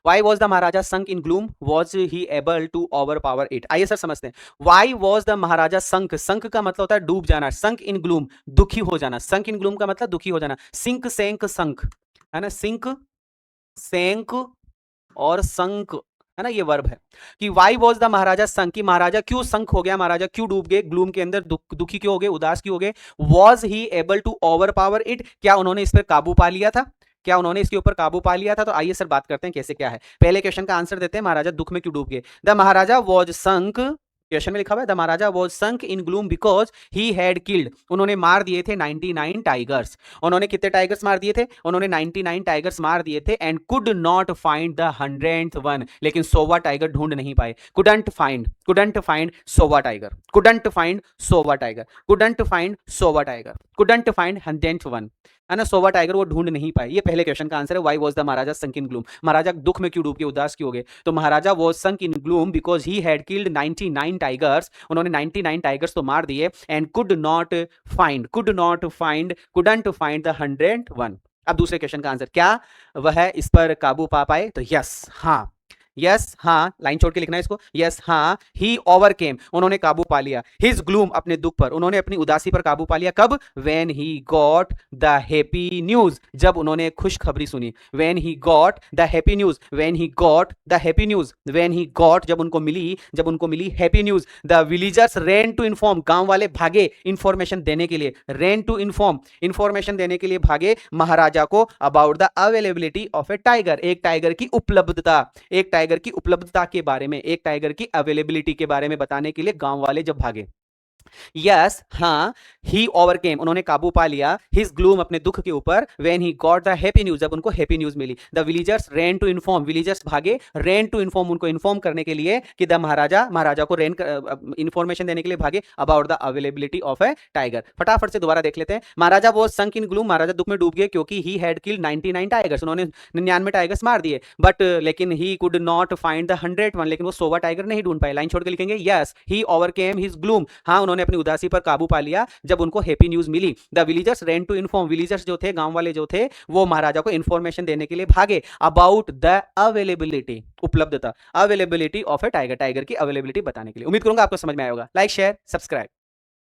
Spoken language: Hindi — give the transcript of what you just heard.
Y was the Maharaja sunk in gloom, was he able to overpower it. आइए सर समझते हैं, why was the Maharaja sunk, sunk का मतलब होता है डूब जाना, संक इन ग्लूम दुखी हो जाना, संक इन ग्लूम का मतलब दुखी हो जाना, सिंक सेंक संक है ना, सिंक सेंक और संक है ना, ये वर्ब है कि वाई वॉज द महाराजा संक, कि महाराजा क्यों संक हो गया, महाराजा क्यों डूब गए ग्लूम के अंदर, दुखी क्यों हो गए, उदास क्यों हो गए। Was he able to overpower it, क्या उन्होंने इस पर काबू पा लिया था, क्या उन्होंने इसके ऊपर काबू पा लिया था। तो आइए सर बात करते हैं कैसे क्या है। पहले क्वेश्चन का आंसर देते हैं, महाराजा दुख में क्यों डूब गए। The Maharaja was sunk, question में लिखा हुआ है the Maharaja was sunk in gloom because he had killed, उन्होंने मार दिए थे 99 टाइगर्स। उन्होंने कितने टाइगर्स मार दिए थे, उन्होंने 99 टाइगर्स मार दिए थे। And could not find the 100th one, लेकिन 100वां टाइगर ढूंढ नहीं पाए। कुडंट फाइंड 100वां टाइगर, कुडंट फाइंड 100वां टाइगर, कुडंट फाइंड 100वां tiger, couldn't find 100th one, है ना, 100वां टाइगर वो ढूंढ नहीं पाए। ये पहले क्वेश्चन का आंसर है, why was the Maharaja sunk in gloom, Maharaja दुख में क्यों डूब के उदास क्यों हो गए। तो Maharaja was sunk in gloom because he had killed 99 tigers, उन्होंने 99 टाइगर्स तो मार दिए। And couldn't find couldn't find the 100th one. अब दूसरे क्वेश्चन का आंसर, क्या वह इस पर काबू पा पाए। तो यस हाँ, यस हाँ, लाइन छोड़ के लिखना है इसको, यस हाँ, ही ओवरकेम, उन्होंने काबू पा लिया, हिज ग्लूम, अपने दुख पर, उन्होंने अपनी उदासी पर काबू पा लिया। कब, when he got the happy news, जब उन्होंने खुशखबरी सुनी। When he got the happy news, when he got the happy news, when he got, जब उनको मिली happy news. The villagers ran to inform, गांव वाले भागे इंफॉर्मेशन देने के लिए, रेन टू इन्फॉर्म, इंफॉर्मेशन देने के लिए भागे महाराजा को about the availability of A tiger, एक टाइगर की उपलब्धता, एक टाइगर की उपलब्धता के बारे में, एक टाइगर की अवेलेबिलिटी के बारे में बताने के लिए गांव वाले जब भागे। यस हाँ, ही ओवरकेम, उन्होंने काबू पा लिया, हिज ग्लूम, अपने दुख के ऊपर। When he got the happy news, जब उनको हैप्पी न्यूज मिली। The villagers ran to inform, villagers भागे रेन टू इन्फॉर्म, उनको इन्फॉर्म करने के लिए कि द महाराजा को रेन इंफॉर्मेशन देने के लिए भागे about the availability of A tiger. फटाफट से दोबारा देख लेते हैं। महाराजा वो संक इन ग्लूम, महाराजा दुख में डूब गए क्योंकि ही हैड किल्ड 99 टाइगर्स, उन्होंने 99 टाइगर्स मार दिए। बट लेकिन he could not find the 100th one, लेकिन वो 100वां टाइगर नहीं ढूंढ पाए। लाइन छोड़ के लिखेंगे, yes he overcame his gloom, हाँ उन्होंने अपनी उदासी पर काबू पा लिया जब उनको हैप्पी न्यूज मिली। The villagers ran to inform, villagers जो थे, गांव वाले जो थे, वो महाराजा को इंफॉर्मेशन देने के लिए भागे अबाउट द अवेलेबिलिटी, उपलब्धता, availability of A tiger, tiger की अवेलेबिलिटी बताने के लिए। उम्मीद करूंगा आपको समझ में आया होगा। Like share subscribe.